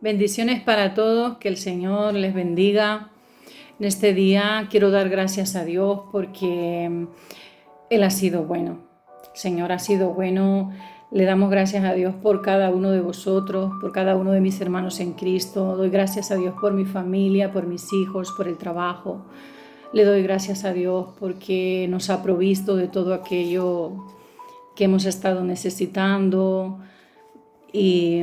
Bendiciones para todos, que el Señor les bendiga. En este día quiero dar gracias a Dios porque Él ha sido bueno. El Señor ha sido bueno. Le damos gracias a Dios por cada uno de vosotros, por cada uno de mis hermanos en Cristo. Doy gracias a Dios por mi familia, por mis hijos, por el trabajo. Le doy gracias a Dios porque nos ha provisto de todo aquello que hemos estado necesitando. Y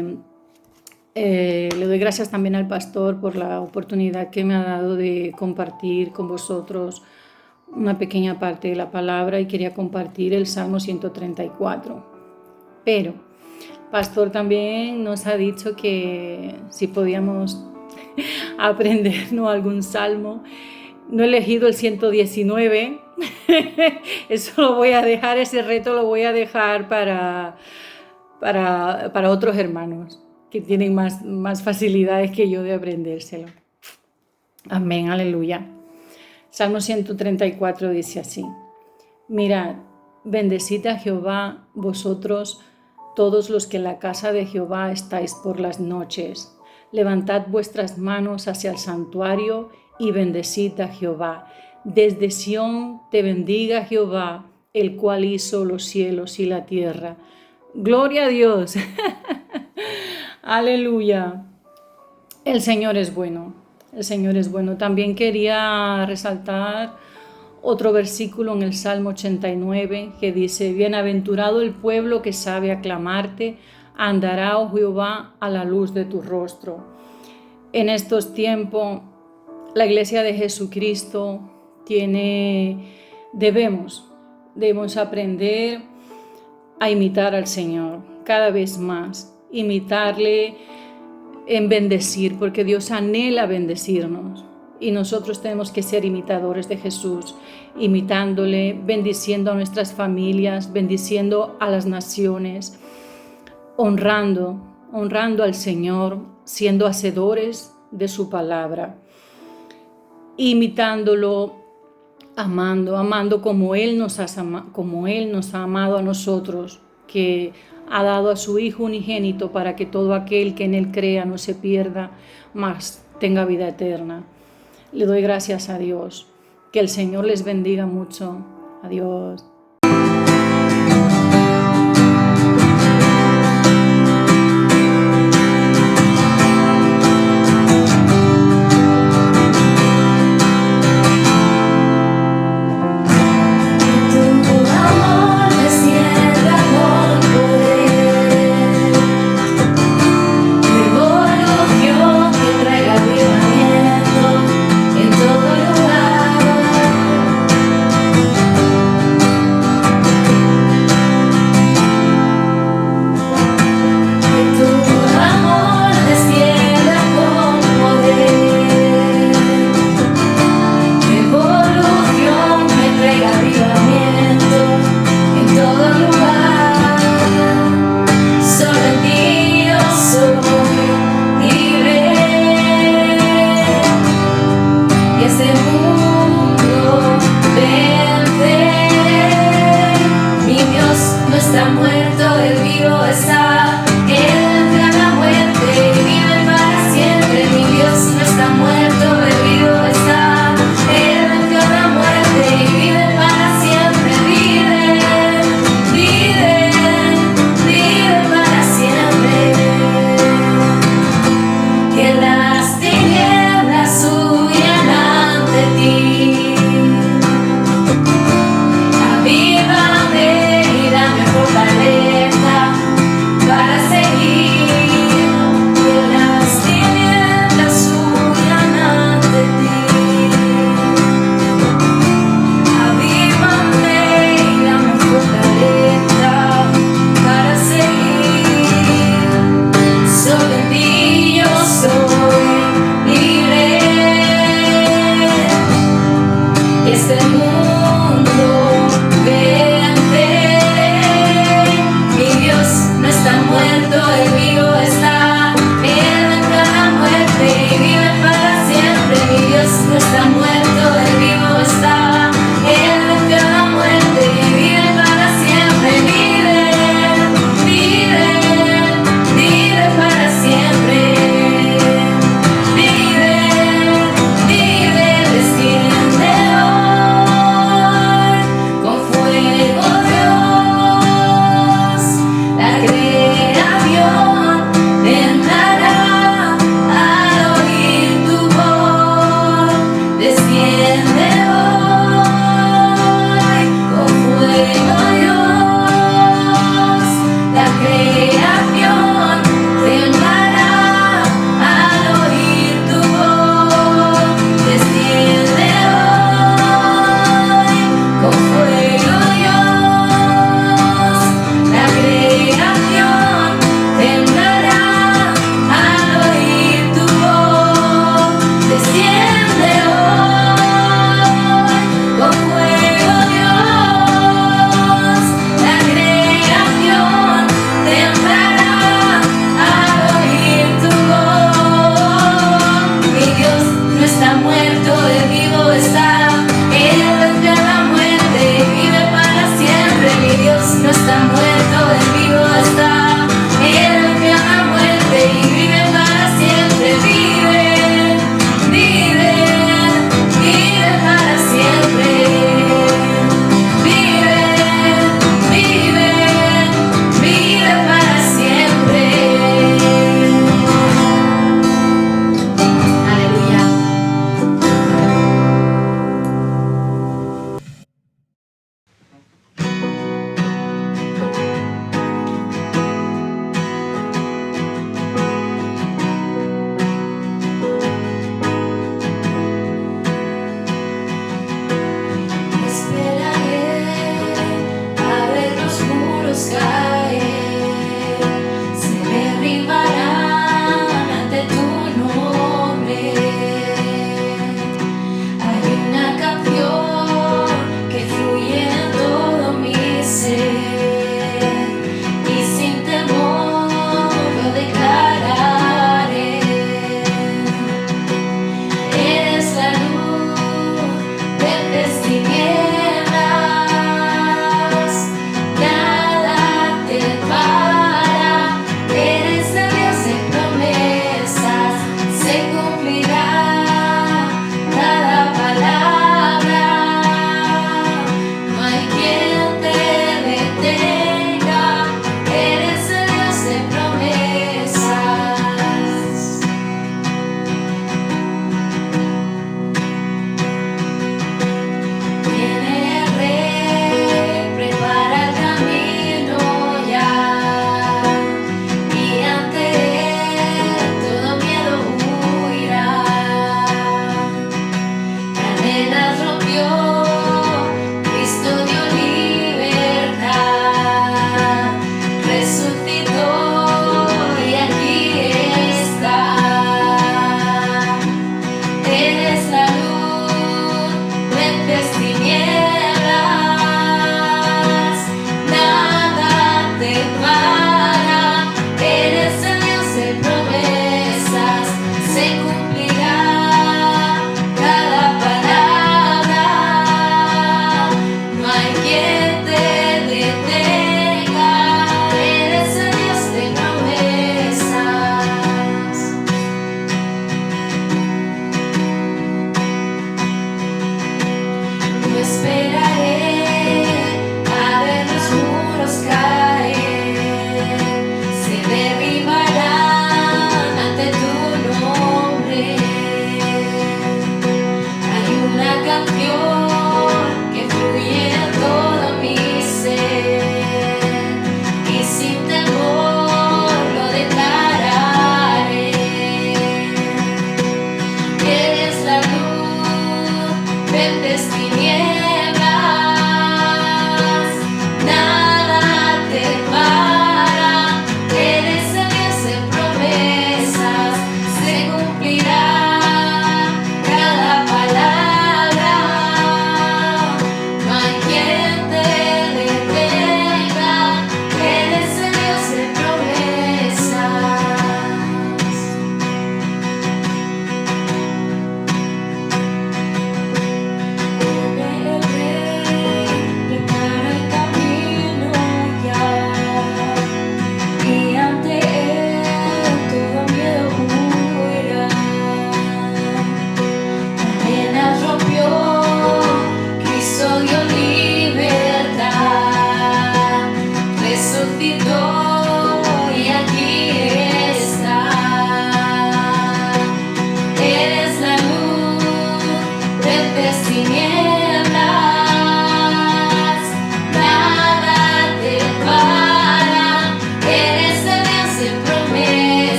le doy gracias también al pastor por la oportunidad que me ha dado de compartir con vosotros una pequeña parte de la palabra, y quería compartir el Salmo 134. Pero el pastor también nos ha dicho que si podíamos aprendernos algún salmo. No he elegido el 119. Eso lo voy a dejar, ese reto lo voy a dejar para otros hermanos que tienen más facilidades que yo de aprendérselo. Amén, aleluya. Salmo 134 dice así: Mirad, bendecid a Jehová vosotros todos los que en la casa de Jehová estáis por las noches. Levantad vuestras manos hacia el santuario y bendecid a Jehová. Desde Sión te bendiga Jehová, el cual hizo los cielos y la tierra. Gloria a Dios. Aleluya. El Señor es bueno. El Señor es bueno. También quería resaltar otro versículo en el Salmo 89 que dice: Bienaventurado el pueblo que sabe aclamarte, andará, oh Jehová, a la luz de tu rostro. En estos tiempos, la Iglesia de Jesucristo debemos aprender a imitar al Señor cada vez más, imitarle en bendecir, porque Dios anhela bendecirnos y nosotros tenemos que ser imitadores de Jesús, imitándole, bendiciendo a nuestras familias, bendiciendo a las naciones, honrando al Señor, siendo hacedores de su palabra, imitándolo, amando como Él nos ha amado a nosotros, que ha dado a su Hijo unigénito para que todo aquel que en Él crea no se pierda, mas tenga vida eterna. Le doy gracias a Dios. Que el Señor les bendiga mucho. Adiós.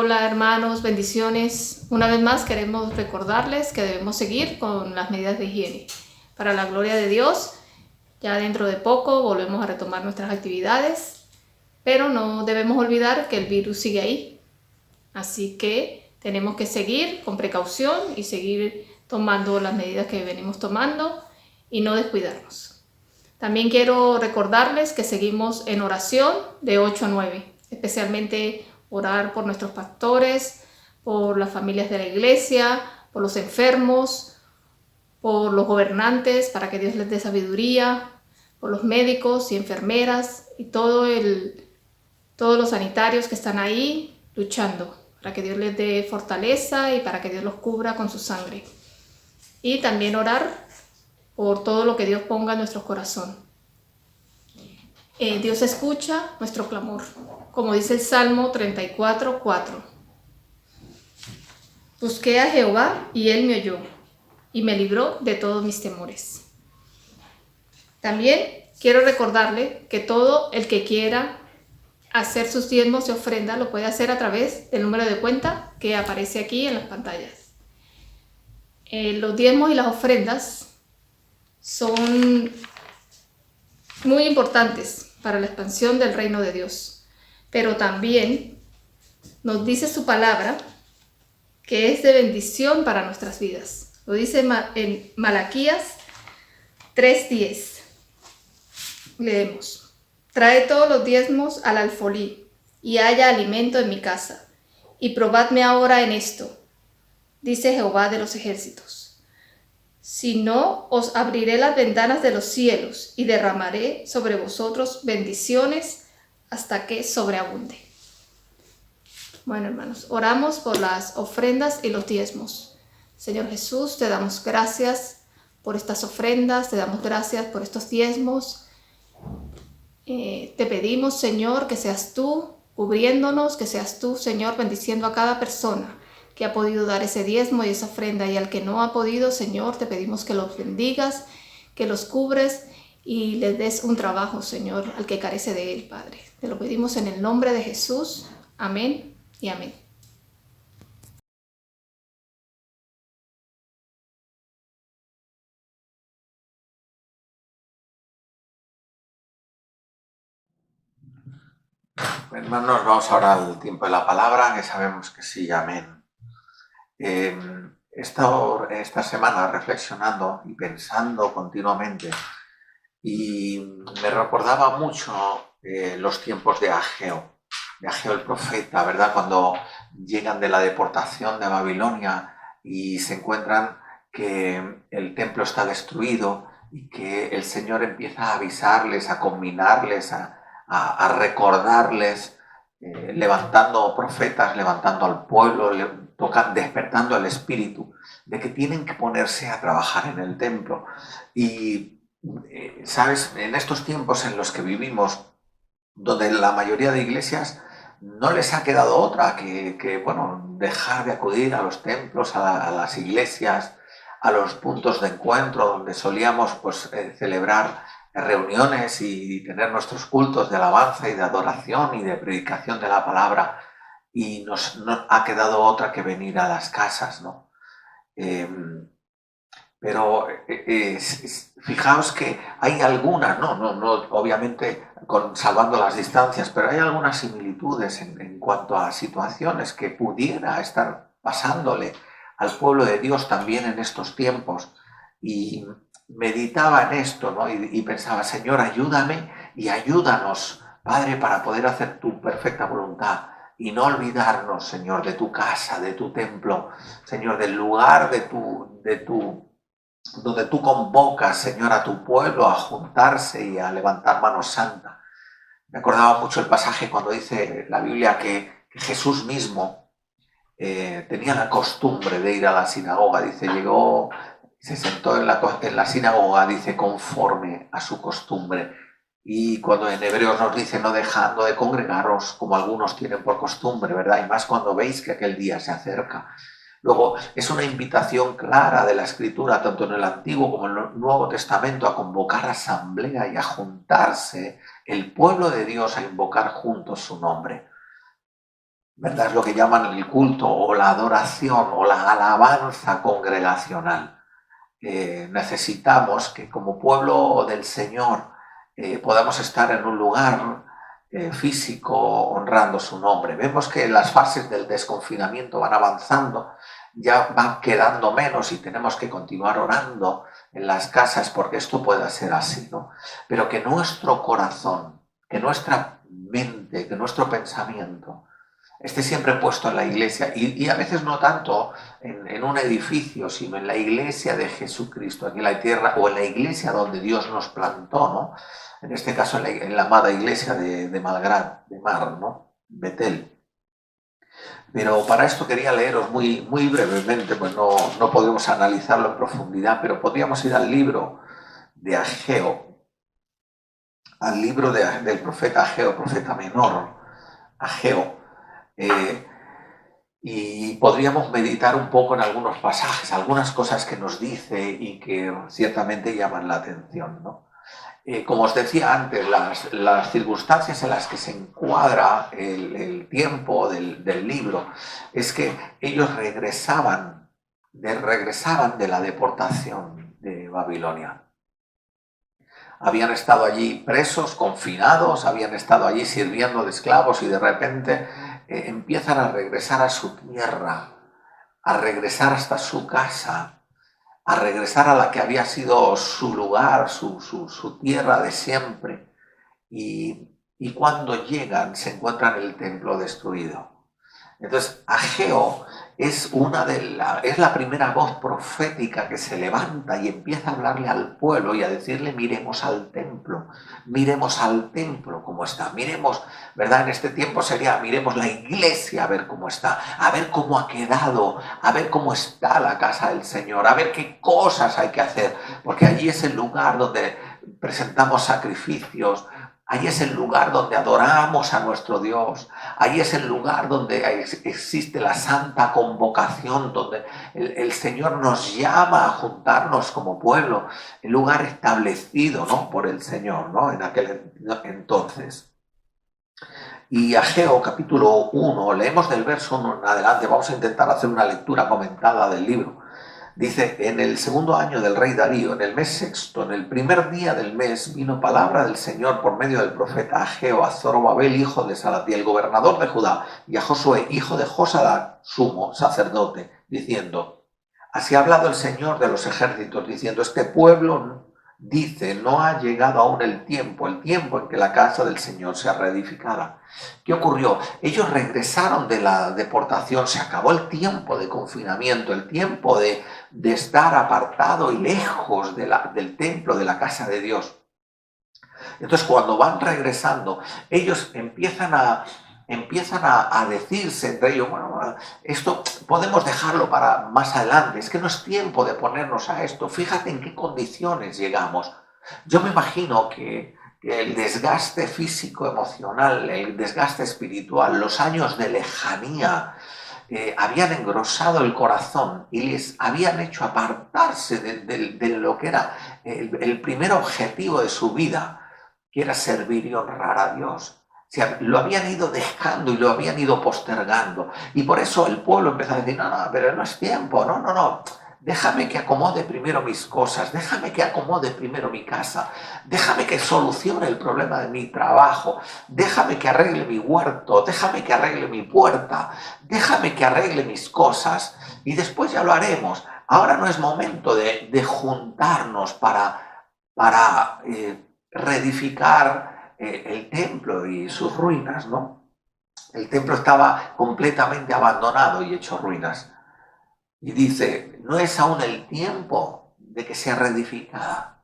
Hola hermanos, bendiciones. Una vez más queremos recordarles que debemos seguir con las medidas de higiene. Para la gloria de Dios, ya dentro de poco volvemos a retomar nuestras actividades, pero no debemos olvidar que el virus sigue ahí. Así que tenemos que seguir con precaución y seguir tomando las medidas que venimos tomando y no descuidarnos. También quiero recordarles que seguimos en oración de 8 a 9, especialmente orar por nuestros pastores, por las familias de la iglesia, por los enfermos, por los gobernantes, para que Dios les dé sabiduría, por los médicos y enfermeras y todos los sanitarios que están ahí luchando, para que Dios les dé fortaleza y para que Dios los cubra con su sangre. Y también orar por todo lo que Dios ponga en nuestro corazón. Dios escucha nuestro clamor, como dice el Salmo 34:4. Busqué a Jehová y Él me oyó y me libró de todos mis temores. También quiero recordarle que todo el que quiera hacer sus diezmos y ofrenda lo puede hacer a través del número de cuenta que aparece aquí en las pantallas. Los diezmos y las ofrendas son muy importantes para la expansión del reino de Dios, pero también nos dice su palabra que es de bendición para nuestras vidas. Lo dice en Malaquías 3:10. Leemos: trae todos los diezmos al alfolí y haya alimento en mi casa, y probadme ahora en esto, dice Jehová de los ejércitos. Si no, os abriré las ventanas de los cielos y derramaré sobre vosotros bendiciones hasta que sobreabunde. Bueno, hermanos, oramos por las ofrendas y los diezmos. Señor Jesús, te damos gracias por estas ofrendas, te damos gracias por estos diezmos. Te pedimos, Señor, que seas tú cubriéndonos, que seas tú, Señor, bendiciendo a cada persona que ha podido dar ese diezmo y esa ofrenda, y al que no ha podido, Señor, te pedimos que los bendigas, que los cubres y les des un trabajo, Señor, al que carece de él, Padre. Te lo pedimos en el nombre de Jesús. Amén y amén. Hermanos, vamos ahora al tiempo de la palabra, que sabemos que sí, amén. He estado esta semana reflexionando y pensando continuamente, y me recordaba mucho los tiempos de Ageo el profeta, ¿verdad? Cuando llegan de la deportación de Babilonia y se encuentran que el templo está destruido y que el Señor empieza a avisarles, a combinarles, a recordarles, levantando profetas, levantando al pueblo, despertando al espíritu, de que tienen que ponerse a trabajar en el templo. Y, ¿sabes? En estos tiempos en los que vivimos, donde la mayoría de iglesias no les ha quedado otra que bueno, dejar de acudir a los templos, a las iglesias, a los puntos de encuentro donde solíamos pues, celebrar reuniones y tener nuestros cultos de alabanza y de adoración y de predicación de la palabra, y no ha quedado otra que venir a las casas, ¿no? Pero fijaos que hay algunas, no, obviamente salvando las distancias, pero hay algunas similitudes en cuanto a situaciones que pudiera estar pasándole al pueblo de Dios también en estos tiempos. Y meditaba en esto, ¿no? Y pensaba, Señor, ayúdame y ayúdanos, Padre, para poder hacer tu perfecta voluntad. Y no olvidarnos, Señor, de tu casa, de tu templo, Señor, del lugar donde tú convocas, Señor, a tu pueblo a juntarse y a levantar mano santa. Me acordaba mucho el pasaje cuando dice la Biblia que Jesús mismo tenía la costumbre de ir a la sinagoga. Dice, llegó, se sentó en la sinagoga, dice, conforme a su costumbre. Y cuando en Hebreos nos dice, no dejando de congregaros como algunos tienen por costumbre, ¿verdad? Y más cuando veis que aquel día se acerca. Luego, es una invitación clara de la Escritura, tanto en el Antiguo como en el Nuevo Testamento, a convocar asamblea y a juntarse el pueblo de Dios a invocar juntos su nombre. ¿verdad? Es lo que llaman el culto o la adoración o la alabanza congregacional. Necesitamos que como pueblo del Señor podamos estar en un lugar físico honrando su nombre. Vemos que las fases del desconfinamiento van avanzando, ya van quedando menos y tenemos que continuar orando en las casas porque esto pueda ser así, ¿no? Pero que nuestro corazón, que nuestra mente, que nuestro pensamiento esté siempre puesto en la iglesia y a veces no tanto en un edificio, sino en la iglesia de Jesucristo aquí en la tierra o en la iglesia donde Dios nos plantó, ¿no? En este caso en la amada iglesia de Malgrad, de Mar, ¿no? Betel. Pero para esto quería leeros muy brevemente, pues no podemos analizarlo en profundidad, pero podríamos ir al libro de Ageo, al libro del profeta Ageo, profeta menor, Ageo, y podríamos meditar un poco en algunos pasajes, algunas cosas que nos dice y que ciertamente llaman la atención, ¿no? Como os decía antes, las circunstancias en las que se encuadra el tiempo del libro es que ellos regresaban de la deportación de Babilonia. Habían estado allí presos, confinados, habían estado allí sirviendo de esclavos y de repente empiezan a regresar a su tierra, a regresar hasta su casa, a regresar a la que había sido su lugar, su tierra de siempre. Y cuando llegan se encuentran el templo destruido. Entonces, Ageo es la primera voz profética que se levanta y empieza a hablarle al pueblo y a decirle: miremos al templo cómo está, miremos, ¿verdad? En este tiempo sería: miremos la iglesia a ver cómo está, a ver cómo ha quedado, a ver cómo está la casa del Señor, a ver qué cosas hay que hacer, porque allí es el lugar donde presentamos sacrificios. Ahí es el lugar donde adoramos a nuestro Dios. Ahí es el lugar donde existe la santa convocación, donde el Señor nos llama a juntarnos como pueblo, el lugar establecido, ¿no?, por el Señor, ¿no?, en aquel entonces. Y Ageo capítulo 1, leemos del verso 1 en adelante, vamos a intentar hacer una lectura comentada del libro. Dice: en el segundo año del rey Darío, en el mes sexto, en el primer día del mes, vino palabra del Señor por medio del profeta Ageo a Zorobabel, hijo de Salatiel, gobernador de Judá, y a Josué, hijo de Josadac, sumo sacerdote, diciendo: así ha hablado el Señor de los ejércitos, diciendo: este pueblo dice, no ha llegado aún el tiempo en que la casa del Señor sea reedificada. ¿Qué ocurrió? Ellos regresaron de la deportación, se acabó el tiempo de confinamiento, el tiempo de estar apartado y lejos del templo, de la casa de Dios. Entonces, cuando van regresando, ellos empiezan a decirse entre ellos: bueno, esto podemos dejarlo para más adelante, es que no es tiempo de ponernos a esto, fíjate en qué condiciones llegamos. Yo me imagino que el desgaste físico, emocional, el desgaste espiritual, los años de lejanía, habían engrosado el corazón y les habían hecho apartarse de lo que era el primer objetivo de su vida, que era servir y honrar a Dios. O sea, lo habían ido dejando y lo habían ido postergando. Y por eso el pueblo empezó a decir: no, pero no es tiempo, no. Déjame que acomode primero mis cosas, déjame que acomode primero mi casa, déjame que solucione el problema de mi trabajo, déjame que arregle mi huerto, déjame que arregle mi puerta, déjame que arregle mis cosas y después ya lo haremos. Ahora no es momento de juntarnos para reedificar el templo y sus ruinas, ¿no? El templo estaba completamente abandonado y hecho ruinas. Y dice: no es aún el tiempo de que sea reedificada.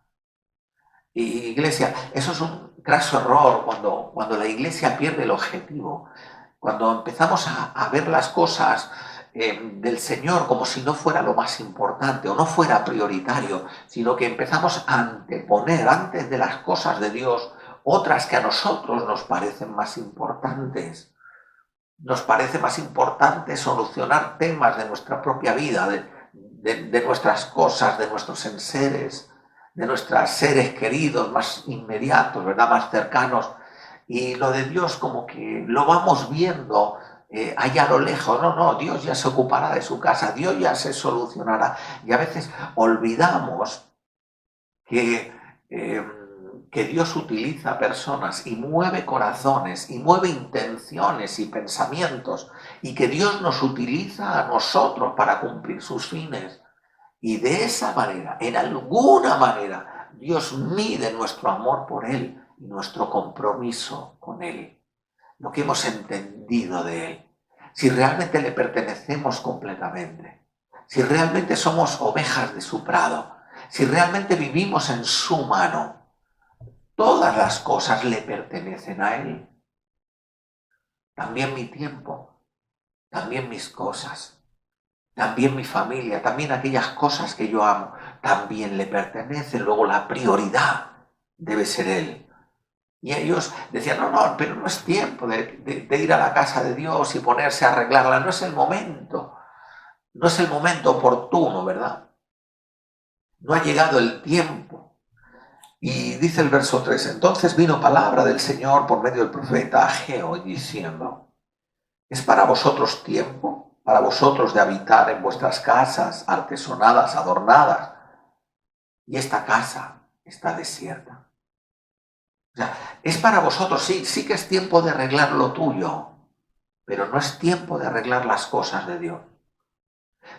Y iglesia, eso es un graso error cuando la iglesia pierde el objetivo. Cuando empezamos a ver las cosas del Señor como si no fuera lo más importante o no fuera prioritario, sino que empezamos a anteponer antes de las cosas de Dios otras que a nosotros nos parecen más importantes. Nos parece más importante solucionar temas de nuestra propia vida, de nuestras cosas, de nuestros enseres, de nuestros seres queridos más inmediatos, ¿verdad?, más cercanos. Y lo de Dios como que lo vamos viendo allá a lo lejos. No, Dios ya se ocupará de su casa, Dios ya se solucionará. Y a veces olvidamos que Dios utiliza personas y mueve corazones y mueve intenciones y pensamientos, y que Dios nos utiliza a nosotros para cumplir sus fines. Y de esa manera, en alguna manera, Dios mide nuestro amor por Él y nuestro compromiso con Él, lo que hemos entendido de Él. Si realmente le pertenecemos completamente, si realmente somos ovejas de su prado, si realmente vivimos en su mano, todas las cosas le pertenecen a Él. También mi tiempo, también mis cosas, también mi familia, también aquellas cosas que yo amo, también le pertenecen. Luego la prioridad debe ser Él. Y ellos decían, no, pero no es tiempo de ir a la casa de Dios y ponerse a arreglarla, no es el momento oportuno, ¿verdad? No ha llegado el tiempo. Y dice el verso 3, entonces vino palabra del Señor por medio del profeta Ageo diciendo, ¿es para vosotros tiempo? Para vosotros de habitar en vuestras casas artesonadas, adornadas, y esta casa está desierta. O sea, es para vosotros, sí que es tiempo de arreglar lo tuyo, pero no es tiempo de arreglar las cosas de Dios.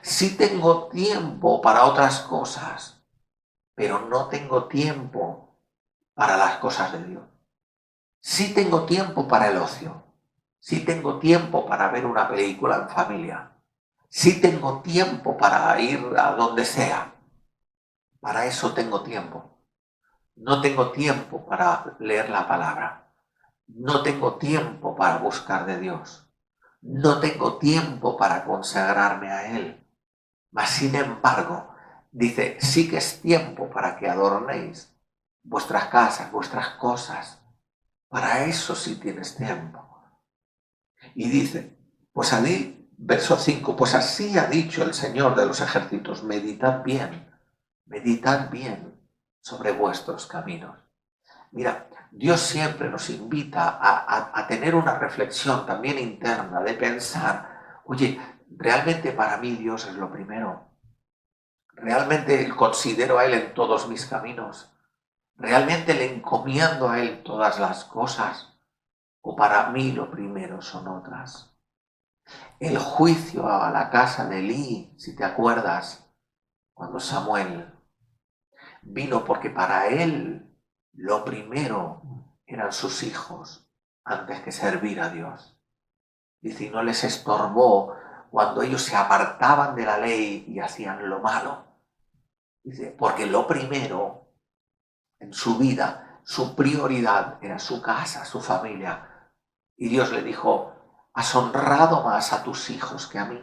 Sí tengo tiempo para otras cosas, pero no tengo tiempo para las cosas de Dios. Sí tengo tiempo para el ocio, sí tengo tiempo para ver una película en familia, sí tengo tiempo para ir a donde sea. Para eso tengo tiempo. No tengo tiempo para leer la palabra. No tengo tiempo para buscar de Dios. No tengo tiempo para consagrarme a Él. Mas, sin embargo, dice, sí que es tiempo para que adornéis vuestras casas, vuestras cosas. Para eso sí tienes tiempo. Y dice, pues verso 5, pues así ha dicho el Señor de los ejércitos, meditad bien sobre vuestros caminos. Mira, Dios siempre nos invita a tener una reflexión también interna, de pensar, oye, realmente para mí Dios es lo primero. Realmente considero a Él en todos mis caminos. Realmente le encomiendo a Él todas las cosas. O para mí lo primero son otras. El juicio a la casa de Elí, si te acuerdas, cuando Samuel vino, porque para él lo primero eran sus hijos antes que servir a Dios. Dice, y no les estorbó cuando ellos se apartaban de la ley y hacían lo malo. Dice, porque lo primero en su vida, su prioridad era su casa, su familia. Y Dios le dijo, has honrado más a tus hijos que a mí.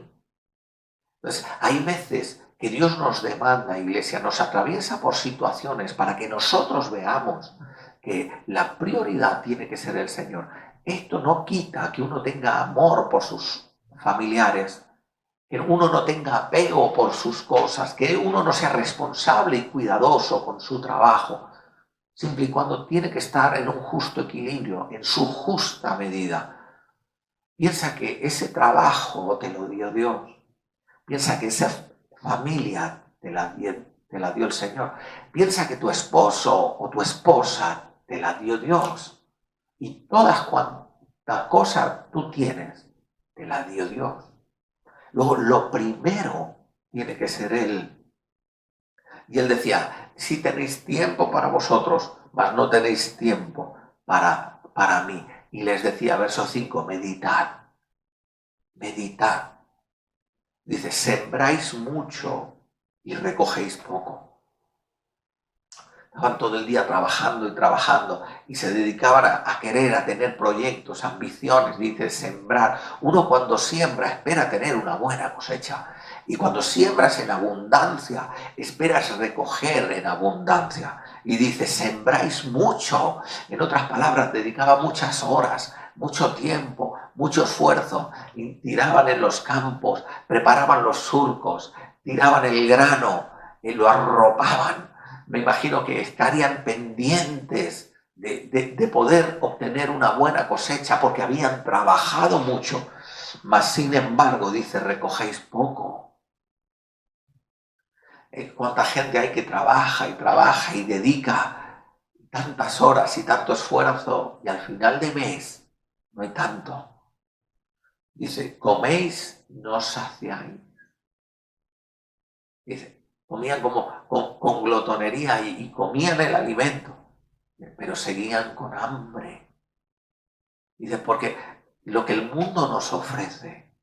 Entonces, hay veces que Dios nos demanda, iglesia, nos atraviesa por situaciones para que nosotros veamos que la prioridad tiene que ser el Señor. Esto no quita que uno tenga amor por sus familiares, que uno no tenga apego por sus cosas, que uno no sea responsable y cuidadoso con su trabajo, siempre y cuando tiene que estar en un justo equilibrio, en su justa medida. Piensa que ese trabajo te lo dio Dios. Piensa que esa familia te la dio el Señor. Piensa que tu esposo o tu esposa te la dio Dios. Y todas cuantas cosas tú tienes, te la dio Dios. Luego, lo primero tiene que ser Él. Y Él decía, si tenéis tiempo para vosotros, mas no tenéis tiempo para mí. Y les decía, verso 5, meditad. Dice, sembráis mucho y recogéis poco. Estaban todo el día trabajando y se dedicaban a querer, a tener proyectos, ambiciones. Dice, sembrar. Uno cuando siembra espera tener una buena cosecha. Y cuando siembras en abundancia, esperas recoger en abundancia. Y dice, sembráis mucho. En otras palabras, dedicaba muchas horas, mucho tiempo, mucho esfuerzo. Y tiraban en los campos, preparaban los surcos, tiraban el grano, y lo arropaban. Me imagino que estarían pendientes de poder obtener una buena cosecha porque habían trabajado mucho. Mas sin embargo, dice, recogéis poco. ¿Cuánta gente hay que trabaja y dedica tantas horas y tanto esfuerzo y al final de mes no hay tanto? Dice, coméis, no os saciáis. Dice, comían como con glotonería y comían el alimento, pero seguían con hambre. Dice, porque lo que el mundo nos ofrece,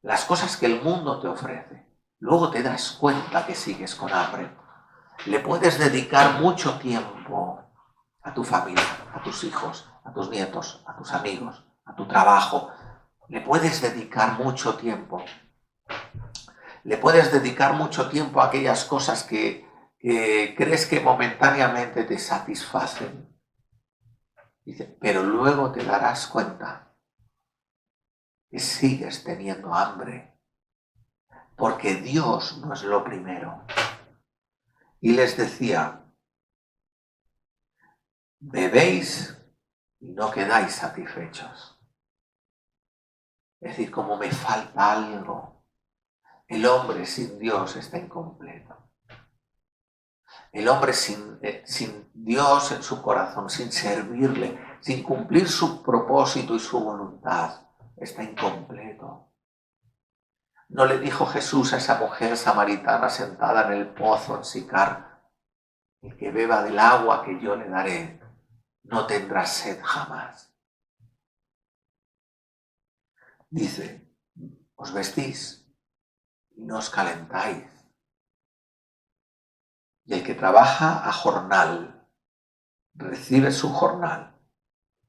las cosas que el mundo te ofrece, luego te das cuenta que sigues con hambre. Le puedes dedicar mucho tiempo a tu familia, a tus hijos, a tus nietos, a tus amigos, a tu trabajo. Le puedes dedicar mucho tiempo. Le puedes dedicar mucho tiempo a aquellas cosas que crees que momentáneamente te satisfacen. Dice, pero luego te darás cuenta que sigues teniendo hambre, porque Dios no es lo primero. Y les decía, bebéis y no quedáis satisfechos. Es decir, como me falta algo. El hombre sin Dios está incompleto. El hombre sin Dios en su corazón, sin servirle, sin cumplir su propósito y su voluntad, está incompleto. ¿No le dijo Jesús a esa mujer samaritana sentada en el pozo en Sicar, el que beba del agua que yo le daré, no tendrá sed jamás? Dice, os vestís y no os calentáis. Y el que trabaja a jornal, recibe su jornal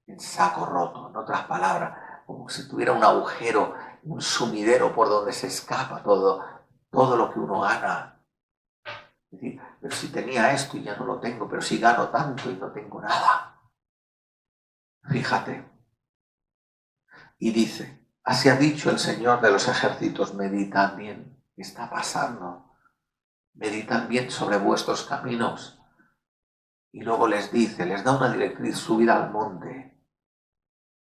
en saco roto, en otras palabras, como si tuviera un agujero, un sumidero por donde se escapa todo lo que uno gana. Es decir, pero si tenía esto y ya no lo tengo, pero si gano tanto y no tengo nada. Fíjate. Y dice, así ha dicho el Señor de los ejércitos, meditad bien, ¿qué está pasando? Meditad bien sobre vuestros caminos. Y luego les dice, les da una directriz, subid al monte,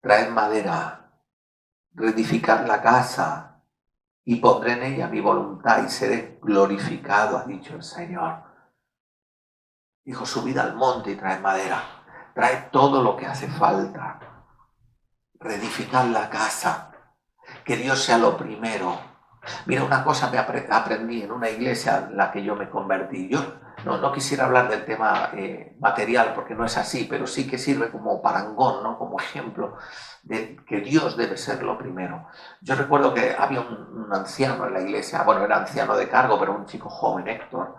traed madera, reedificad la casa y pondré en ella mi voluntad y seré glorificado, ha dicho el Señor. Dijo, subid al monte y traed madera, traed todo lo que hace falta, reedificad la casa, que Dios sea lo primero. Mira, una cosa me aprendí en una iglesia en la que yo me convertí. Yo no quisiera hablar del tema material porque no es así, pero sí que sirve como parangón, ¿no? Como ejemplo de que Dios debe ser lo primero. Yo recuerdo que había un anciano en la iglesia, bueno, era anciano de cargo, pero un chico joven, Héctor.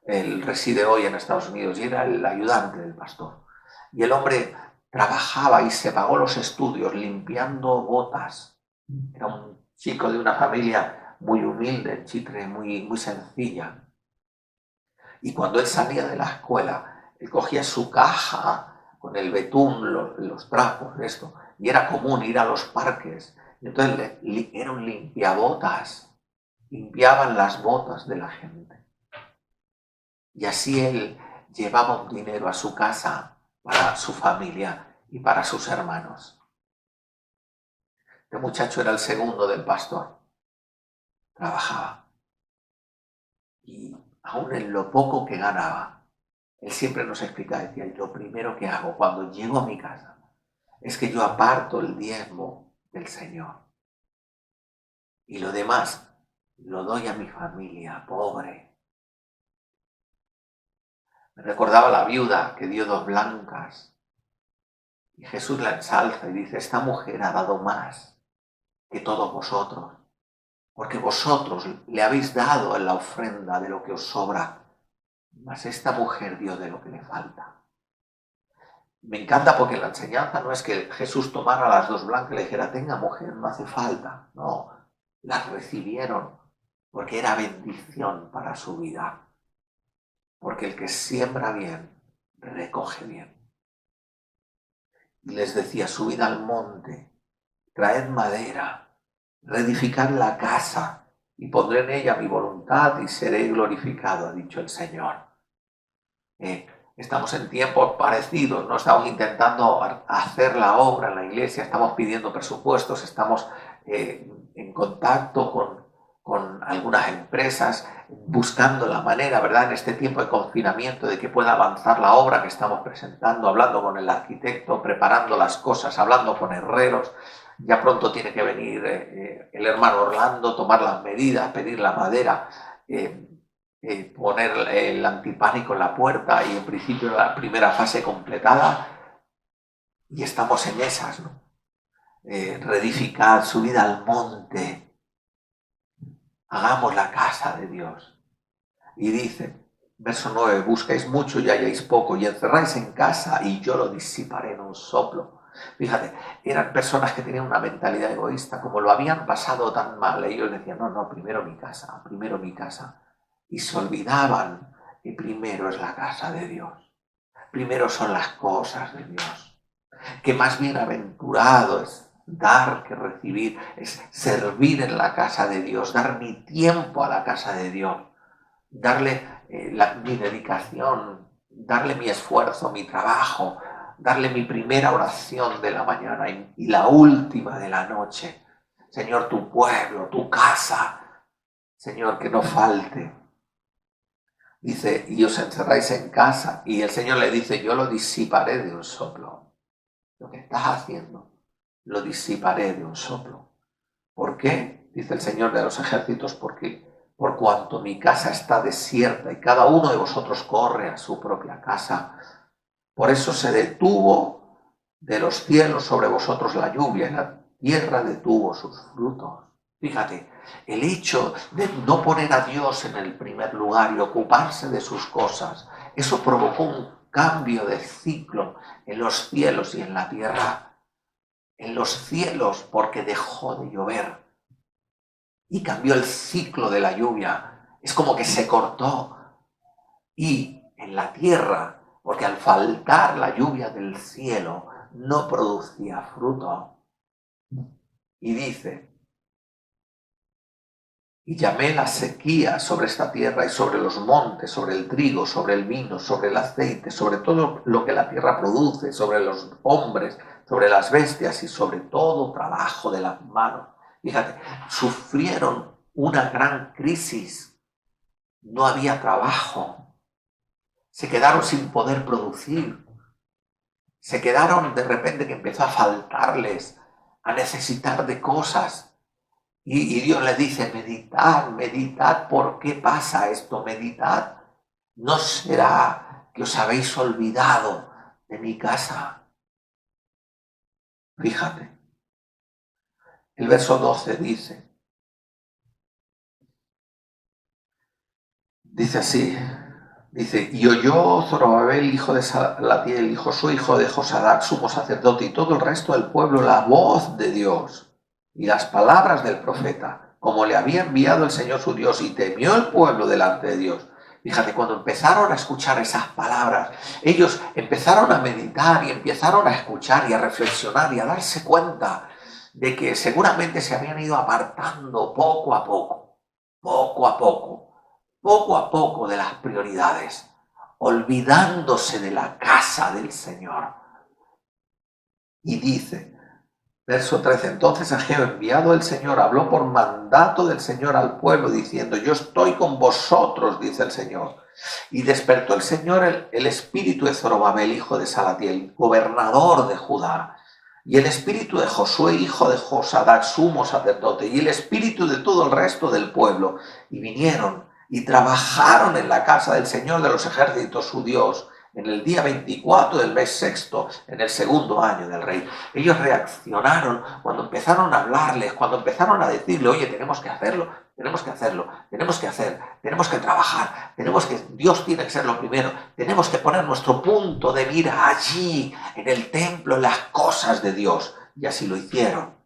Él reside hoy en Estados Unidos y era el ayudante del pastor. Y el hombre trabajaba y se pagó los estudios limpiando botas. Era un chico de una familia muy humilde, en Chitre, muy sencilla. Y cuando él salía de la escuela, él cogía su caja con el betún, los trapos, esto, y era común ir a los parques. Y entonces era un limpiabotas, limpiaban las botas de la gente. Y así él llevaba un dinero a su casa para su familia y para sus hermanos. Este muchacho era el segundo del pastor. Trabajaba. Y aún en lo poco que ganaba, él siempre nos explicaba, decía, lo primero que hago cuando llego a mi casa es que yo aparto el diezmo del Señor. Y lo demás lo doy a mi familia, pobre. Me recordaba la viuda que dio 2 blancas. Y Jesús la ensalza y dice, esta mujer ha dado más que todos vosotros. Porque vosotros le habéis dado en la ofrenda de lo que os sobra, mas esta mujer dio de lo que le falta. Me encanta porque la enseñanza no es que Jesús tomara las 2 blancas y le dijera, tenga mujer, no hace falta. No, las recibieron porque era bendición para su vida. Porque el que siembra bien, recoge bien. Y les decía, subid al monte, traed madera, reedificad la casa y pondré en ella mi voluntad y seré glorificado, ha dicho el Señor. Estamos en tiempos parecidos, no estamos intentando hacer la obra en la iglesia, estamos pidiendo presupuestos, estamos en contacto con algunas empresas, buscando la manera, ¿verdad?, en este tiempo de confinamiento, de que pueda avanzar la obra que estamos presentando, hablando con el arquitecto, preparando las cosas, hablando con herreros. Ya pronto tiene que venir el hermano Orlando, tomar las medidas, pedir la madera, poner el antipánico en la puerta y en principio la primera fase completada. Y estamos en esas, ¿no? Reedificar, subir al monte, hagamos la casa de Dios. Y dice, verso 9, buscáis mucho y halláis poco, y encerráis en casa y yo lo disiparé en un soplo. Fíjate, eran personas que tenían una mentalidad egoísta, como lo habían pasado tan mal, ellos decían, no, primero mi casa, primero mi casa. Y se olvidaban que primero es la casa de Dios, primero son las cosas de Dios, que más bienaventurado es dar que recibir, es servir en la casa de Dios, dar mi tiempo a la casa de Dios, darle mi dedicación, darle mi esfuerzo, mi trabajo, darle mi primera oración de la mañana y la última de la noche. Señor, tu pueblo, tu casa, Señor, que no falte. Dice, y os encerráis en casa, y el Señor le dice, yo lo disiparé de un soplo. Lo que estás haciendo, lo disiparé de un soplo. ¿Por qué? Dice el Señor de los ejércitos, porque por cuanto mi casa está desierta y cada uno de vosotros corre a su propia casa. Por eso se detuvo de los cielos sobre vosotros la lluvia y la tierra detuvo sus frutos. Fíjate, el hecho de no poner a Dios en el primer lugar y ocuparse de sus cosas, eso provocó un cambio de ciclo en los cielos y en la tierra. En los cielos porque dejó de llover y cambió el ciclo de la lluvia. Es como que se cortó. Y en la tierra, porque al faltar la lluvia del cielo, no producía fruto. Y dice, y llamé la sequía sobre esta tierra y sobre los montes, sobre el trigo, sobre el vino, sobre el aceite, sobre todo lo que la tierra produce, sobre los hombres, sobre las bestias y sobre todo trabajo de las manos. Fíjate, sufrieron una gran crisis, no había trabajo, se quedaron sin poder producir, se quedaron de repente que empezó a faltarles, a necesitar de cosas. Y Dios les dice, meditad, ¿por qué pasa esto? Meditad, ¿no será que os habéis olvidado de mi casa? Fíjate, el verso 12 dice así, dice, y oyó Zorobabel, hijo de Salatiel, y Josué, hijo de Josadac, sumo sacerdote, y todo el resto del pueblo, la voz de Dios y las palabras del profeta, como le había enviado el Señor su Dios, y temió el pueblo delante de Dios. Fíjate, cuando empezaron a escuchar esas palabras, ellos empezaron a meditar y empezaron a escuchar y a reflexionar y a darse cuenta de que seguramente se habían ido apartando poco a poco de las prioridades, olvidándose de la casa del Señor. Y dice, verso 13, entonces Ageo, enviado el Señor, habló por mandato del Señor al pueblo, diciendo, yo estoy con vosotros, dice el Señor. Y despertó el Señor el espíritu de Zorobabel, hijo de Salatiel, gobernador de Judá, y el espíritu de Josué, hijo de Josadac, sumo sacerdote, y el espíritu de todo el resto del pueblo, y vinieron y trabajaron en la casa del Señor de los ejércitos, su Dios, en el día 24 del mes sexto, en el segundo año del rey. Ellos reaccionaron cuando empezaron a hablarles, cuando empezaron a decirle, oye, tenemos que hacerlo, tenemos que trabajar, Dios tiene que ser lo primero, tenemos que poner nuestro punto de mira allí, en el templo, en las cosas de Dios. Y así lo hicieron.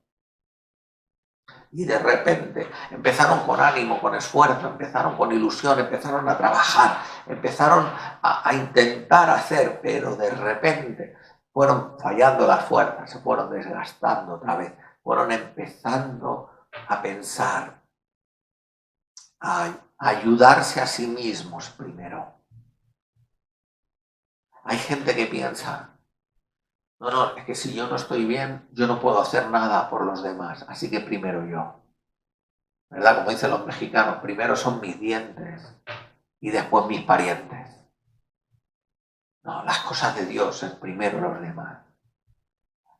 Y de repente empezaron con ánimo, con esfuerzo, empezaron con ilusión, empezaron a trabajar, empezaron a intentar hacer, pero de repente fueron fallando las fuerzas, se fueron desgastando otra vez, fueron empezando a pensar, a ayudarse a sí mismos primero. Hay gente que piensa, no, es que si yo no estoy bien, yo no puedo hacer nada por los demás, así que primero yo. ¿verdad? Como dicen los mexicanos, primero son mis dientes y después mis parientes. No, las cosas de Dios es primero los demás.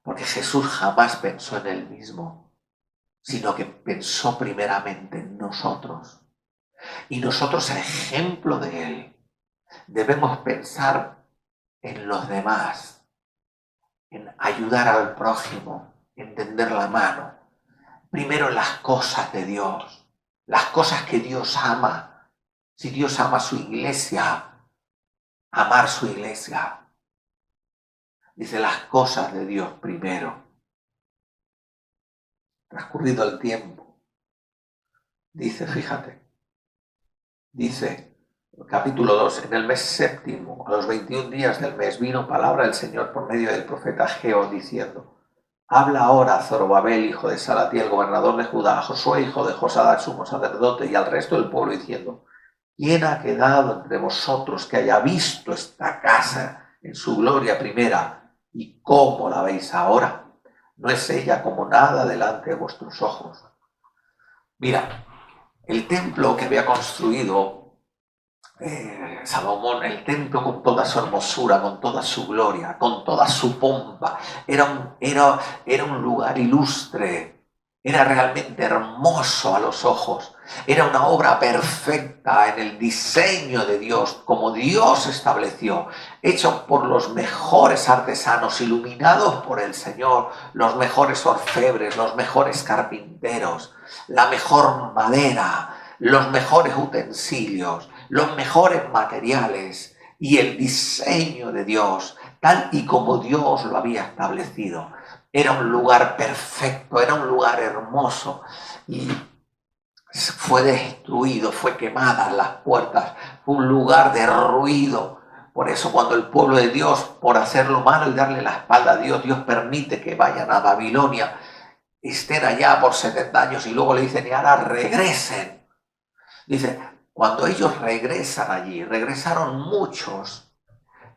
Porque Jesús jamás pensó en él mismo, sino que pensó primeramente en nosotros. Y nosotros, a ejemplo de él, debemos pensar en los demás, en ayudar al prójimo, en tender la mano. Primero en las cosas de Dios, las cosas que Dios ama. Si Dios ama su iglesia, amar su iglesia. Dice las cosas de Dios primero. Transcurrido el tiempo. Dice, fíjate, dice, capítulo 2, en el mes séptimo, a los 21 días del mes, vino palabra del Señor por medio del profeta Ageo, diciendo: habla ahora a Zorobabel, hijo de Salatiel, gobernador de Judá, a Josué, hijo de Josadac, sumo sacerdote, y al resto del pueblo, diciendo: ¿quién ha quedado entre vosotros que haya visto esta casa en su gloria primera? ¿Y cómo la veis ahora? ¿No es ella como nada delante de vuestros ojos? Mira, el templo que había construido Salomón, el templo con toda su hermosura, con toda su gloria, con toda su pompa, era un lugar ilustre, era realmente hermoso a los ojos, era una obra perfecta en el diseño de Dios, como Dios estableció, hecho por los mejores artesanos, iluminados por el Señor, los mejores orfebres, los mejores carpinteros, la mejor madera, los mejores utensilios, los mejores materiales y el diseño de Dios, tal y como Dios lo había establecido. Era un lugar perfecto, era un lugar hermoso y fue destruido, fue quemadas las puertas, fue un lugar de ruido. Por eso cuando el pueblo de Dios, por hacer lo malo y darle la espalda a Dios, Dios permite que vayan a Babilonia, estén allá por 70 años y luego le dicen: y ahora regresen. Dice, cuando ellos regresan allí, regresaron muchos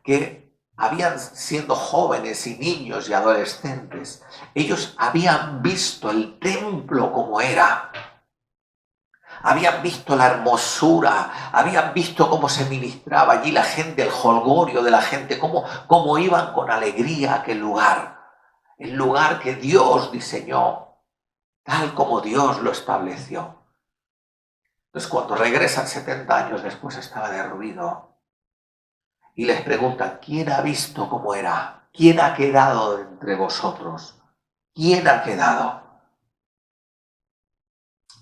que habían siendo jóvenes y niños y adolescentes. Ellos habían visto el templo como era. Habían visto la hermosura, habían visto cómo se ministraba allí la gente, el jolgorio de la gente, cómo iban con alegría a aquel lugar. El lugar que Dios diseñó, tal como Dios lo estableció. Entonces, cuando regresan 70 años después, estaba derruido. Y les preguntan: ¿quién ha visto cómo era? ¿Quién ha quedado entre vosotros? ¿Quién ha quedado?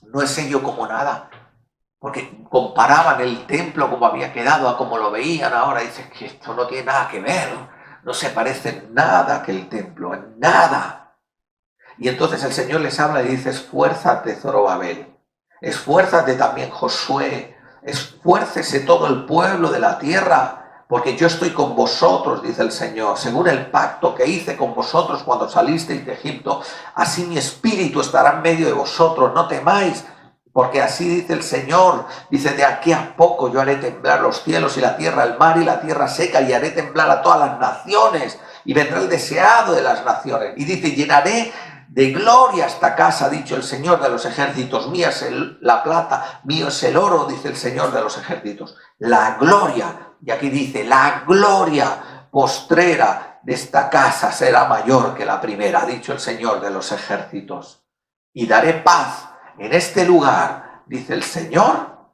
No es ello como nada. Porque comparaban el templo como había quedado a como lo veían ahora. Dicen que esto no tiene nada que ver. No se parece en nada a aquel templo, en nada. Y entonces el Señor les habla y dice: esfuérzate, Zorobabel. Esfuérzate también, Josué, esfuércese todo el pueblo de la tierra, porque yo estoy con vosotros, dice el Señor, según el pacto que hice con vosotros cuando salisteis de Egipto, así mi espíritu estará en medio de vosotros, no temáis, porque así dice el Señor, dice: de aquí a poco yo haré temblar los cielos y la tierra, el mar y la tierra seca, y haré temblar a todas las naciones, y vendrá el deseado de las naciones, y dice: llenaré de gloria esta casa, ha dicho el Señor de los ejércitos, mía es la plata, mío es el oro, dice el Señor de los ejércitos. La gloria, y aquí dice, la gloria postrera de esta casa será mayor que la primera, ha dicho el Señor de los ejércitos. Y daré paz en este lugar, dice el Señor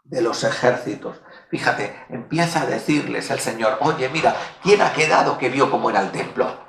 de los ejércitos. Fíjate, empieza a decirles el Señor: oye, mira, ¿quién ha quedado que vio cómo era el templo?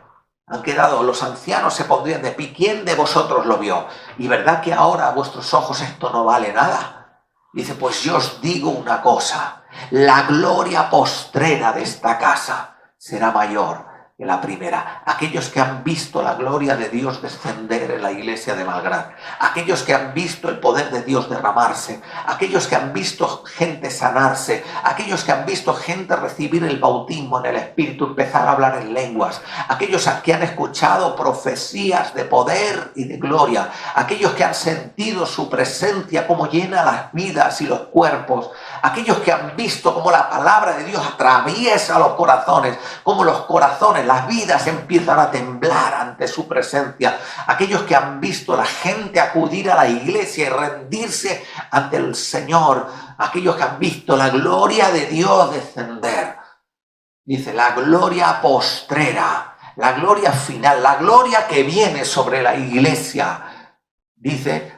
Han quedado, los ancianos se pondrían de pie. ¿Quién de vosotros lo vio? ¿Y verdad que ahora a vuestros ojos esto no vale nada? Dice: pues yo os digo una cosa, la gloria postrera de esta casa será mayor que la primera. Aquellos que han visto la gloria de Dios descender en la iglesia de Malgrad, aquellos que han visto el poder de Dios derramarse, aquellos que han visto gente sanarse, aquellos que han visto gente recibir el bautismo en el Espíritu, empezar a hablar en lenguas, aquellos que han escuchado profecías de poder y de gloria, aquellos que han sentido su presencia como llena las vidas y los cuerpos, aquellos que han visto cómo la palabra de Dios atraviesa los corazones, cómo los corazones las vidas empiezan a temblar ante su presencia. Aquellos que han visto a la gente acudir a la iglesia y rendirse ante el Señor, aquellos que han visto la gloria de Dios descender. Dice, la gloria postrera, la gloria final, la gloria que viene sobre la iglesia, dice,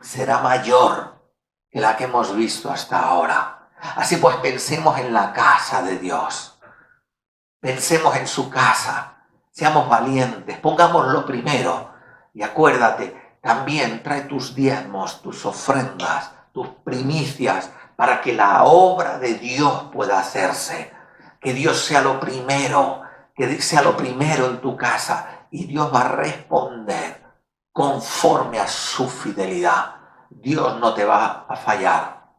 será mayor que la que hemos visto hasta ahora. Así pues, pensemos en la casa de Dios. Pensemos en su casa. Seamos valientes, pongámoslo primero. Y acuérdate, también trae tus diezmos, tus ofrendas, tus primicias, para que la obra de Dios pueda hacerse. Que Dios sea lo primero, que sea lo primero en tu casa. Y Dios va a responder conforme a su fidelidad. Dios no te va a fallar,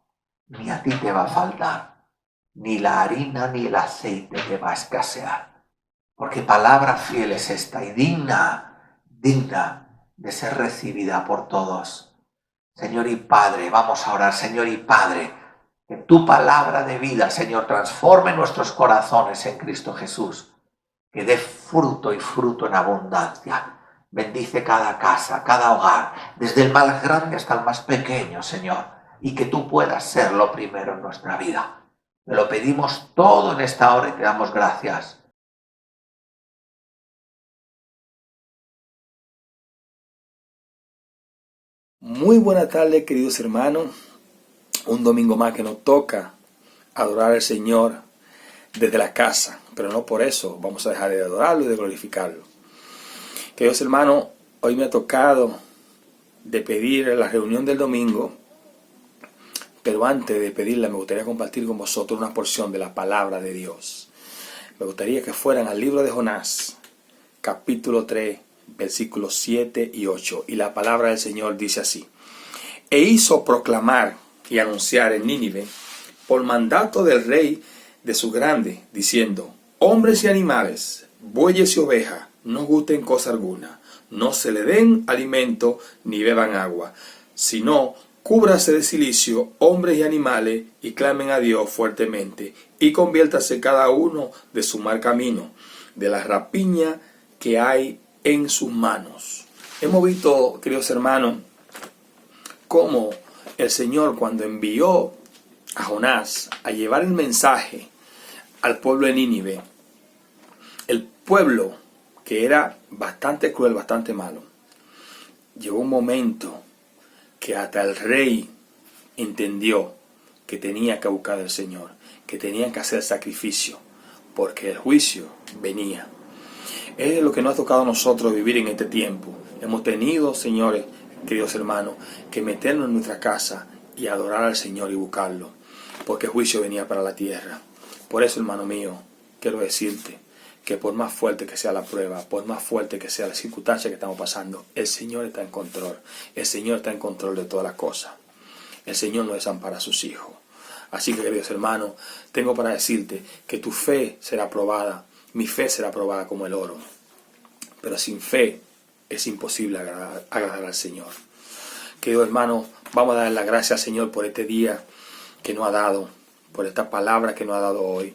ni a ti te va a faltar, ni la harina ni el aceite te va a escasear, porque palabra fiel es esta y digna de ser recibida por todos. Señor y Padre, vamos a orar. Señor y Padre, que tu palabra de vida, Señor, transforme nuestros corazones en Cristo Jesús, que dé fruto y fruto en abundancia. Bendice cada casa, cada hogar, desde el más grande hasta el más pequeño, Señor, y que tú puedas ser lo primero en nuestra vida. Te lo pedimos todo en esta hora y te damos gracias. Muy buena tarde, queridos hermanos. Un domingo más que nos toca adorar al Señor desde la casa, pero no por eso vamos a dejar de adorarlo y de glorificarlo. Queridos hermanos, hoy me ha tocado de pedir la reunión del domingo, pero antes de pedirla me gustaría compartir con vosotros una porción de la palabra de Dios. Me gustaría que fueran al libro de Jonás, capítulo 3, versículos 7 y 8. Y la palabra del Señor dice así: E hizo proclamar y anunciar en Nínive, por mandato del rey de su grande, diciendo: Hombres y animales, bueyes y ovejas, no gusten cosa alguna, no se le den alimento ni beban agua, sino cúbrase de cilicio hombres y animales y clamen a Dios fuertemente y conviértase cada uno de su mal camino, de la rapiña que hay en sus manos. Hemos visto, queridos hermanos, cómo el Señor, cuando envió a Jonás a llevar el mensaje al pueblo de Nínive, el pueblo que era bastante cruel, bastante malo, llegó un momento que hasta el rey entendió que tenía que buscar al Señor, que tenían que hacer sacrificio, porque el juicio venía. Es lo que nos ha tocado a nosotros vivir en este tiempo. Hemos tenido, señores, queridos hermanos, que meternos en nuestra casa y adorar al Señor y buscarlo, porque el juicio venía para la tierra. Por eso, hermano mío, quiero decirte que por más fuerte que sea la prueba, por más fuerte que sea la circunstancia que estamos pasando, el Señor está en control. El Señor está en control de todas las cosas. El Señor no desampara a sus hijos. Así que, queridos hermanos, tengo para decirte que tu fe será probada. Mi fe será probada como el oro. Pero sin fe es imposible agradar al Señor. Queridos hermanos, vamos a darle las gracias al Señor por este día que nos ha dado, por esta palabra que nos ha dado hoy.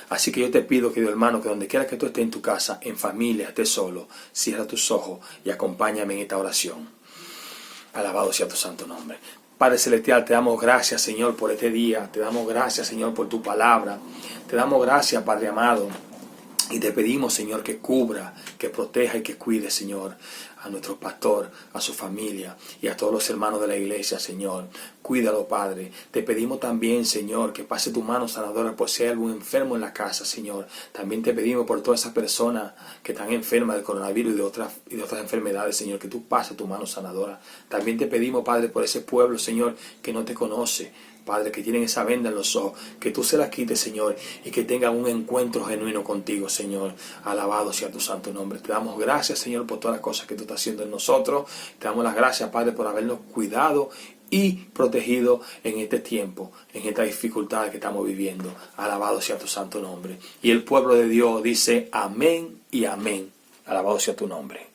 Así que yo te pido, querido hermano, que donde quiera que tú estés en tu casa, en familia, estés solo, cierra tus ojos y acompáñame en esta oración. Alabado sea tu santo nombre. Padre Celestial, te damos gracias, Señor, por este día. Te damos gracias, Señor, por tu palabra. Te damos gracias, Padre amado. Y te pedimos, Señor, que cubra, que proteja y que cuide, Señor, a nuestro pastor, a su familia y a todos los hermanos de la iglesia, Señor. Cuídalo, Padre. Te pedimos también, Señor, que pase tu mano sanadora por si hay algún enfermo en la casa, Señor. También te pedimos por todas esas personas que están enfermas del coronavirus y de otras enfermedades, Señor, que tú pases tu mano sanadora. También te pedimos, Padre, por ese pueblo, Señor, que no te conoce, Padre, que tienen esa venda en los ojos, que tú se las quites, Señor, y que tengan un encuentro genuino contigo, Señor. Alabado sea tu santo nombre. Te damos gracias, Señor, por todas las cosas que tú estás haciendo en nosotros. Te damos las gracias, Padre, por habernos cuidado y protegido en este tiempo, en esta dificultad que estamos viviendo. Alabado sea tu santo nombre. Y el pueblo de Dios dice amén y amén. Alabado sea tu nombre.